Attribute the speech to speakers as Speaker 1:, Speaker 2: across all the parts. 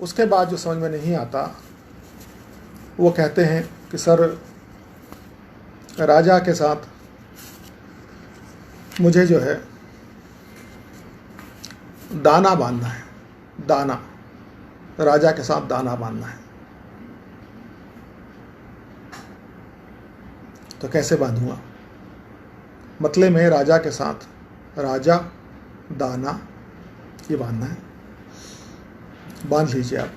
Speaker 1: उसके बाद जो समझ में नहीं आता, वो कहते हैं कि सर राजा के साथ मुझे जो है दाना बांधना है, दाना, राजा के साथ दाना बांधना है। तो कैसे बांधूंगा? मतलब में राजा के साथ राजा दाना ये बांधना है। बांध लीजिए आप,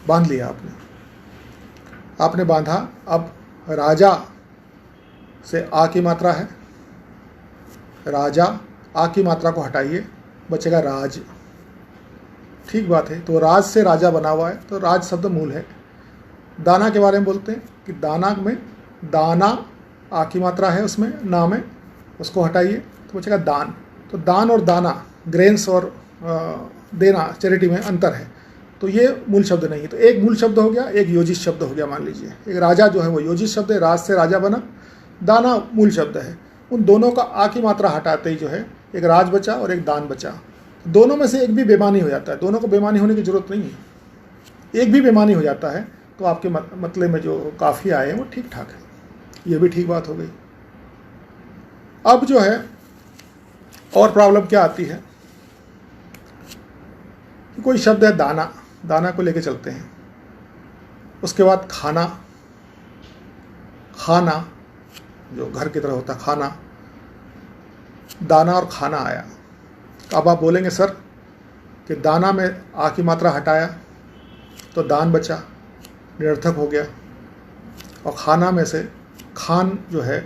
Speaker 1: बांध लिया आपने बांधा। अब राजा से आ की मात्रा है, राजा आ की मात्रा को हटाइए, बचेगा राज। ठीक बात है। तो राज से राजा बना हुआ है, तो राज शब्द मूल है। दाना के बारे में बोलते हैं कि दाना में दाना आ की मात्रा है, उसमें ना में, उसको हटाइए तो बचेगा दान। तो दान और दाना, ग्रेन्स और देना, चैरिटी में अंतर है। तो ये मूल शब्द नहीं है। तो एक मूल शब्द हो गया, एक योजित शब्द हो गया। मान लीजिए एक राजा जो है वो योजित शब्द है, राज से राजा बना, दाना मूल शब्द है। उन दोनों का आ की मात्रा हटाते ही जो है एक राज बचा और एक दान बचा। दोनों में से एक भी बेमानी हो जाता है, दोनों को बेमानी होने की जरूरत नहीं है। एक भी बेमानी हो जाता है तो आपके मतलब में जो काफ़ी आए हैं वो ठीक ठाक है। ये भी ठीक बात हो गई। अब जो है और प्रॉब्लम क्या आती है कि कोई शब्द है दाना, दाना को लेके चलते हैं। उसके बाद खाना, खाना जो घर की तरह होता खाना, दाना और खाना आया। अब आप बोलेंगे सर कि दाना में आ की मात्रा हटाया तो दान बचा, निरर्थक हो गया। और खाना में से खान जो है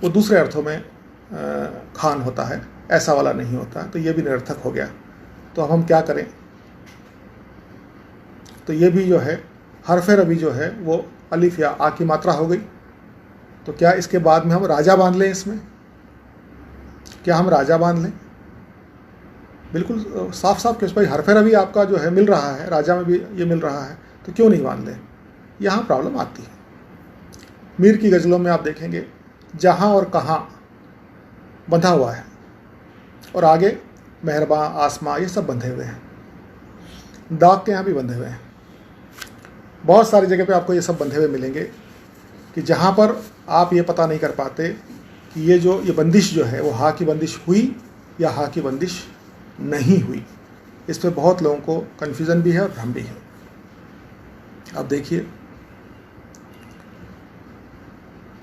Speaker 1: वो दूसरे अर्थों में खान होता है, ऐसा वाला नहीं होता, तो ये भी निरर्थक हो गया। तो अब हम क्या करें? तो ये भी जो है हरफ रबी जो है वो अलिफ या आ की मात्रा हो गई। तो क्या इसके बाद में हम राजा बांध लें? इसमें क्या हम राजा बांध लें? बिल्कुल साफ साफ क्यों भाई, हरफ रबी आपका जो है मिल रहा है, राजा में भी ये मिल रहा है, तो क्यों नहीं बांध लें? यहाँ प्रॉब्लम आती है। मीर की गज़लों में आप देखेंगे जहाँ और कहाँ बंधा हुआ है, और आगे मेहरबा, आसमां, ये सब बंधे हुए हैं। दाग के यहाँ भी बंधे हुए हैं। बहुत सारी जगह पे आपको ये सब बंधे हुए मिलेंगे कि जहाँ पर आप ये पता नहीं कर पाते कि ये बंदिश जो है वो हा की बंदिश हुई या हा की बंदिश नहीं हुई। इस पे बहुत लोगों को कन्फ्यूज़न भी है और भ्रम भी है। अब देखिए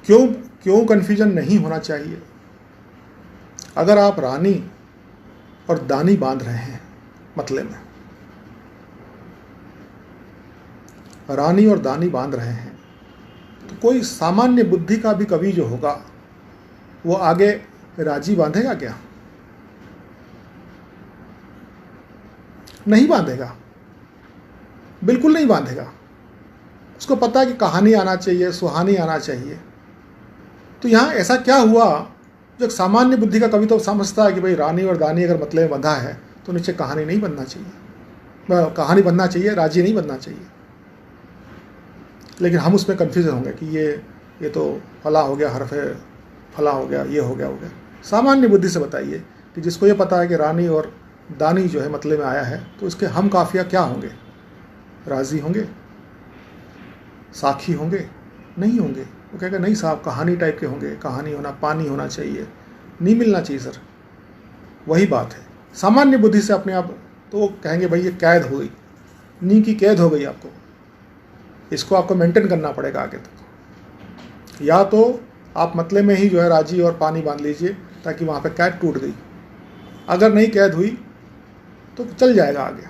Speaker 1: क्यों कन्फ्यूजन नहीं होना चाहिए। अगर आप रानी और दानी बांध रहे हैं, मतलब में रानी और दानी बांध रहे हैं, तो कोई सामान्य बुद्धि का भी कवि जो होगा वो आगे राजी बांधेगा क्या? नहीं बांधेगा, बिल्कुल नहीं बांधेगा। उसको पता है कि कहानी आना चाहिए, सुहानी आना चाहिए। तो यहाँ ऐसा क्या हुआ जो सामान्य बुद्धि का कवि तो समझता है कि भाई रानी और दानी अगर मतलब बंधा है तो नीचे कहानी नहीं बनना चाहिए, कहानी बनना चाहिए, राजी नहीं बनना चाहिए। लेकिन हम उसमें कन्फ्यूज होंगे कि ये तो फला हो गया, हरफ फला हो गया, ये हो गया। सामान्य बुद्धि से बताइए कि जिसको ये पता है कि रानी और दानी जो है मतलब में आया है, तो इसके हम काफिया क्या होंगे? राजी होंगे? साखी होंगे? नहीं होंगे। वो कहेगा नहीं साहब, कहानी टाइप के होंगे, कहानी होना, पानी होना चाहिए, नहीं मिलना चाहिए सर। वही बात है सामान्य बुद्धि से अपने आप, तो वो कहेंगे भाई ये कैद हो गई, नी की कैद हो गई आपको, इसको आपको मेंटेन करना पड़ेगा आगे तक। या तो आप मतलब में ही जो है राजी और पानी बांध लीजिए ताकि वहाँ पे कैद टूट गई। अगर नहीं कैद हुई तो चल जाएगा आगे।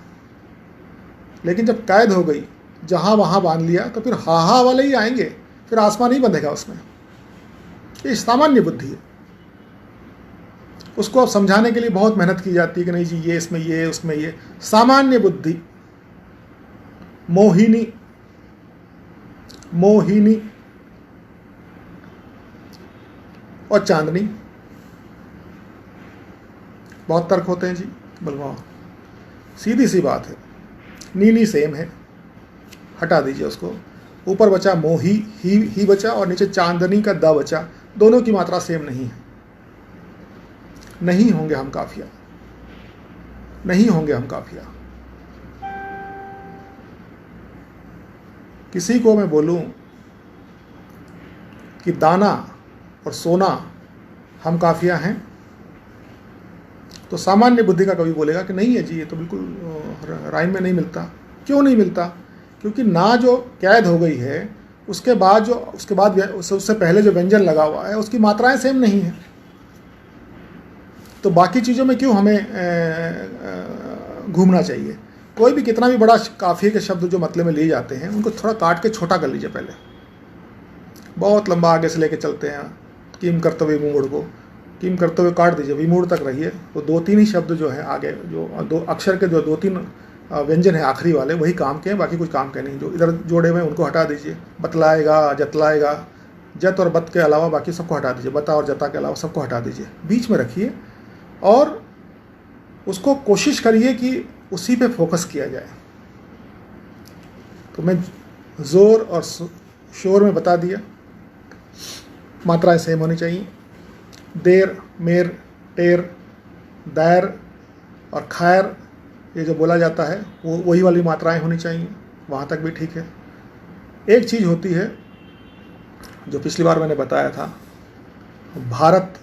Speaker 1: लेकिन जब कैद हो गई, जहाँ वहाँ बांध लिया, तो फिर हा वाले ही आएंगे, फिर आसमान नहीं बंधेगा उसमें। ये सामान्य बुद्धि है। उसको अब समझाने के लिए बहुत मेहनत की जाती है कि नहीं जी ये इसमें ये, उसमें ये। सामान्य बुद्धि मोहिनी, मोहिनी और चांदनी, बहुत तर्क होते हैं जी। बलवा सीधी सी बात है, नीनी सेम है, हटा दीजिए उसको। ऊपर बचा मोही, ही बचा, और नीचे चांदनी का द बचा। दोनों की मात्रा सेम नहीं है। नहीं होंगे हम काफिया, नहीं होंगे हम काफिया। किसी को मैं बोलूं कि दाना और सोना हम काफिया हैं, तो सामान्य बुद्धि का कवि बोलेगा कि नहीं है जी, ये तो बिल्कुल राइम में नहीं मिलता। क्यों नहीं मिलता? क्योंकि ना जो कैद हो गई है, उसके बाद उससे पहले जो व्यंजन लगा हुआ है, उसकी मात्राएं सेम नहीं है। तो बाकी चीज़ों में क्यों हमें घूमना चाहिए? कोई भी कितना भी बड़ा काफिये के शब्द जो मतलब में लिए जाते हैं, उनको थोड़ा काट के छोटा कर लीजिए पहले। बहुत लंबा आगे से लेके चलते हैं, कीम करते हुए विमूढ़ को, कीम करते हुए काट दीजिए, विमूढ़ तक रहिए। तो 2-3 ही शब्द जो हैं आगे, जो 2 अक्षर के जो 2-3 व्यंजन हैं आखिरी वाले, वही काम के हैं, बाकी कुछ काम के नहीं। जो इधर जोड़े हुए हैं उनको हटा दीजिए। बतलाएगा, जतलाएगा, जत और बत के अलावा बाकी सबको हटा दीजिए। बता और जता के अलावा सबको हटा दीजिए, बीच में रखिए और उसको कोशिश करिए कि उसी पे फोकस किया जाए। तो मैं जोर और शोर में बता दिया, मात्राएं सेम होनी चाहिए। देर, मेर, टेर, दैर और खैर, ये जो बोला जाता है वो वही वाली मात्राएं होनी चाहिए, वहाँ तक भी ठीक है। एक चीज़ होती है जो पिछली बार मैंने बताया था, भारत।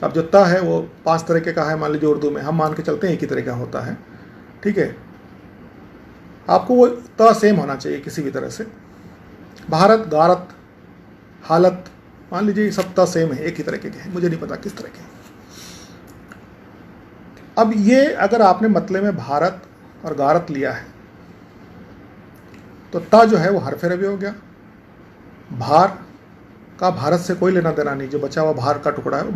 Speaker 1: अब जो त है वो 5 तरह का है, मान लीजिए उर्दू में हम मान के चलते हैं एक ही तरह का होता है, ठीक है। आपको वो त सेम होना चाहिए किसी भी तरह से। भारत, गारत, हालत, मान लीजिए ये सब त सेम है, एक ही तरह के हैं, मुझे नहीं पता किस तरह के। अब ये अगर आपने मतले में भारत और गारत लिया है, तो त जो है वो हरफ रबी हो गया। भार का भारत से कोई लेना देना नहीं, जो बचा हुआ भार का टुकड़ा है वो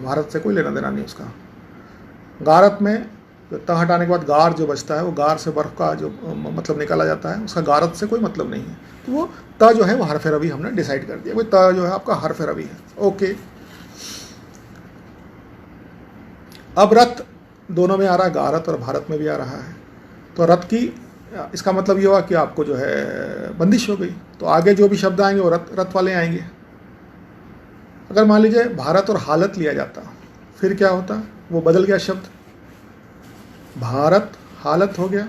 Speaker 1: भारत से कोई लेना देना नहीं उसका। गारत में जो त हटाने के बाद गार जो बचता है, वो गार से बर्फ का जो मतलब निकाला जाता है, उसका गारत से कोई मतलब नहीं है। तो वो त जो है वो हरफ रबी हमने डिसाइड कर दिया, वो त जो है आपका हरफ रबी है। ओके, अब रत दोनों में आ रहा है, गारत और भारत में भी आ रहा है। तो रत की, इसका मतलब ये हुआ कि आपको जो है बंदिश हो गई। तो आगे जो भी शब्द आएंगे वो रत वाले आएंगे। अगर मान लीजिए भारत और हालत लिया जाता, फिर क्या होता? वो बदल गया शब्द, भारत हालत हो गया।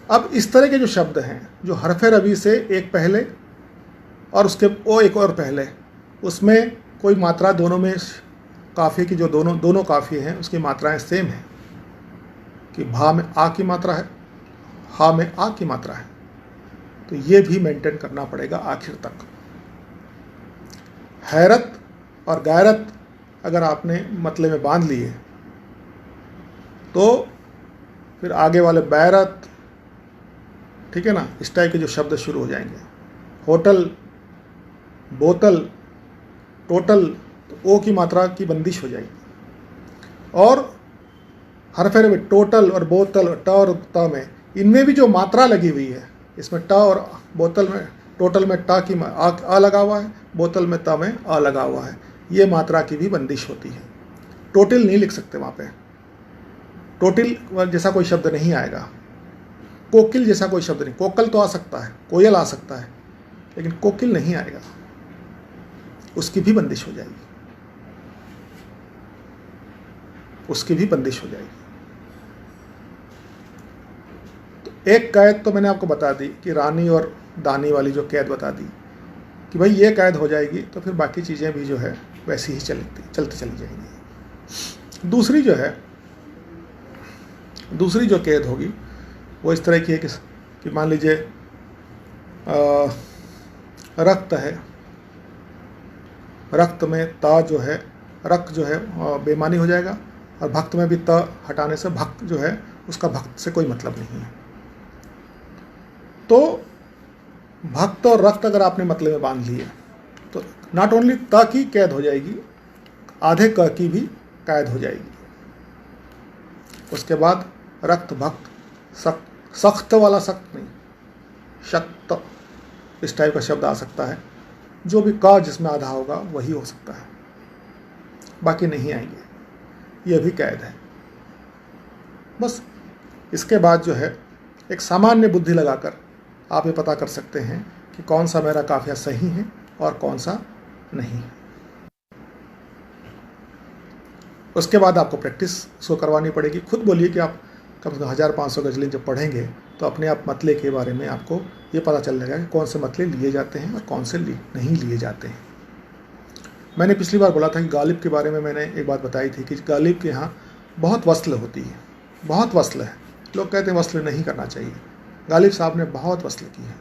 Speaker 1: अब इस तरह के जो शब्द हैं जो हरफ रबी से एक पहले और उसके ओ एक और पहले, उसमें कोई मात्रा दोनों में काफ़ी की, जो दोनों काफ़ी हैं उसकी मात्राएं सेम हैं कि भा में आ की मात्रा है, हा में आ की मात्रा है, तो ये भी मेंटेन करना पड़ेगा आखिर तक। हैरत और गैरत अगर आपने मतले में बांध लिए तो फिर आगे वाले बैरत, ठीक है ना, इस टाइप के जो शब्द शुरू हो जाएंगे। होटल, बोतल, टोटल, तो ओ की मात्रा की बंदिश हो जाएगी। और हरफ रबी टोटल और बोतल और ट और त में, इनमें भी जो मात्रा लगी हुई है, इसमें ट और बोतल में, टोटल में ट की आ लगा हुआ है, बोतल में त में आ लगा हुआ है, ये मात्रा की भी बंदिश होती है। टोटल नहीं लिख सकते वहाँ पे, टोटिल जैसा कोई शब्द नहीं आएगा, कोकिल जैसा कोई शब्द नहीं। कोकल तो आ सकता है, कोयल आ सकता है, लेकिन कोकिल नहीं आएगा, उसकी भी बंदिश हो जाएगी, उसकी भी बंदिश हो जाएगी। तो एक कैद तो मैंने आपको बता दी कि रानी और दानी वाली जो कैद बता दी कि भाई ये कैद हो जाएगी, तो फिर बाकी चीज़ें भी जो है वैसी ही चलती चली जाएंगी। दूसरी जो कैद होगी वो इस तरह की है कि मान लीजिए रक्त है, रक्त में ता जो है, रक्त जो है बेमानी हो जाएगा, और भक्त में भी त हटाने से भक्त जो है उसका भक्त से कोई मतलब नहीं है। तो भक्त और रक्त अगर आपने मतलब में बांध लिए तो नॉट ओनली त की कैद हो जाएगी, आधे क की भी कैद हो जाएगी। उसके बाद रक्त, भक्त, सख्त वाला सख्त नहीं, शक्त, इस टाइप का शब्द आ सकता है। जो भी का जिसमें आधा होगा वही हो सकता है, बाकी नहीं आएंगे। यह भी कैद है। बस इसके बाद जो है एक सामान्य बुद्धि लगाकर आप ये पता कर सकते हैं कि कौन सा मेरा काफिया सही है और कौन सा नहीं है। उसके बाद आपको प्रैक्टिस उसको करवानी पड़ेगी। खुद बोलिए कि आप कम से कम 1500 गज़लें जब पढ़ेंगे तो अपने आप मतले के बारे में आपको ये पता चल जाएगा कि कौन से मतले लिए जाते हैं और कौन से नहीं लिए जाते हैं। मैंने पिछली बार बोला था कि गालिब के बारे में मैंने एक बात बताई थी कि गालिब के यहाँ बहुत वस्ल होती है, बहुत वस्ल है। लोग कहते हैं वस्ल नहीं करना चाहिए, गालिब साहब ने बहुत वस्ल की है।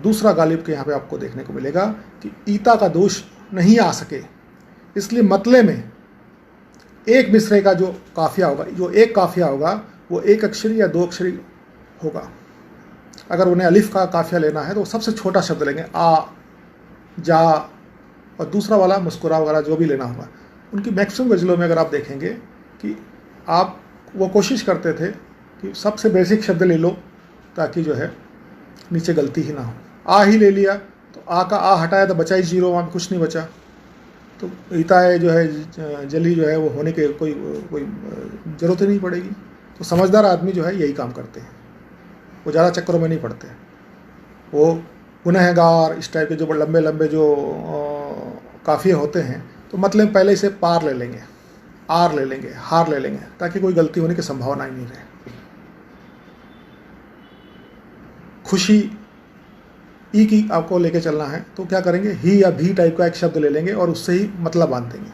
Speaker 1: दूसरा गालिब के यहाँ पे आपको देखने को मिलेगा कि ईता का दोष नहीं आ सके, इसलिए मतले में एक मिसरे का जो काफिया होगा, जो एक काफिया होगा वो एक अक्षरी या दो अक्षरी होगा। अगर उन्हें अलिफ का काफिया लेना है तो वो सबसे छोटा शब्द लेंगे, आ, जा, और दूसरा वाला मुस्कुरा वगैरह जो भी लेना होगा। उनकी मैक्सिमम गज़लों में अगर आप देखेंगे कि आप वो कोशिश करते थे कि सबसे बेसिक शब्द ले लो ताकि जो है नीचे गलती ही ना हो। आ ही ले लिया तो आ का आ हटाया तो बचा ही जीरो, वहाँ कुछ नहीं बचा। तो ईताए जो है जली जो है वो होने के कोई ज़रूरत ही नहीं पड़ेगी। तो समझदार आदमी जो है यही काम करते हैं, वो ज़्यादा चक्करों में नहीं पड़ते। वो गुनहगार इस टाइप के जो लंबे लंबे जो काफ़िए होते हैं तो मतलब पहले इसे पार ले लेंगे, आर ले लेंगे, हार ले लेंगे ताकि कोई गलती होने की संभावना ही नहीं रहे। खुशी ई की आपको लेके चलना है तो क्या करेंगे, ही या भी टाइप का एक शब्द ले लेंगे और उससे ही मतलब बांध देंगे,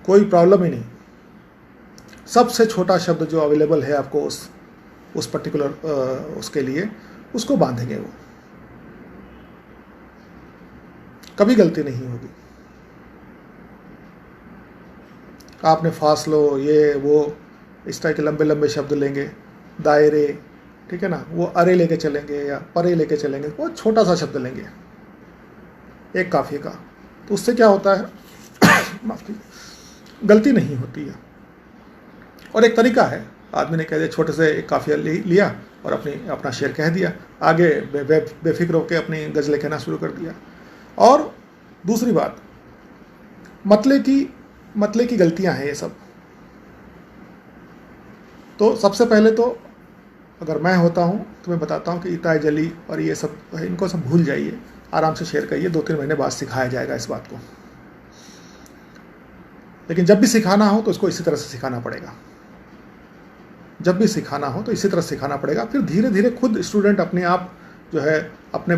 Speaker 1: कोई प्रॉब्लम ही नहीं। सबसे छोटा शब्द जो अवेलेबल है आपको उस पर्टिकुलर उसके लिए, उसको बांधेंगे, वो कभी गलती नहीं होगी। आपने फासलो ये वो इस तरह के लंबे लंबे शब्द लेंगे, दायरे, ठीक है ना, वो अरे लेके चलेंगे या परे लेके चलेंगे, वो छोटा सा शब्द लेंगे एक काफिए का, तो उससे क्या होता है माफ कीजिए, गलती नहीं होती है। और एक तरीका है, आदमी ने कह दिया छोटे से एक काफिया लिया और अपना शेर कह दिया, आगे बेफिक्र होकर अपनी गज़लें कहना शुरू कर दिया। और दूसरी बात, मतले की गलतियां हैं ये सब। तो सबसे पहले तो अगर मैं होता हूं तो मैं बताता हूं कि ईताए जली और ये सब, इनको सब भूल जाइए, आराम से शेयर करिए, 2-3 महीने बाद सिखाया जाएगा इस बात को। लेकिन जब भी सिखाना हो तो इसको इसी तरह से सिखाना पड़ेगा, जब भी सिखाना हो तो इसी तरह सिखाना पड़ेगा। फिर धीरे धीरे खुद स्टूडेंट अपने आप जो है अपने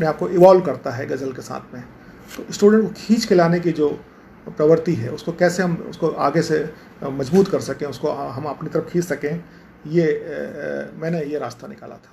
Speaker 1: आप को इवॉल्व करता है गज़ल के साथ में। तो स्टूडेंट को खींच के लाने की जो प्रवृत्ति है, उसको कैसे हम उसको आगे से मजबूत कर सकें, उसको हम अपनी तरफ खींच सकें, ये मैंने ये रास्ता निकाला था।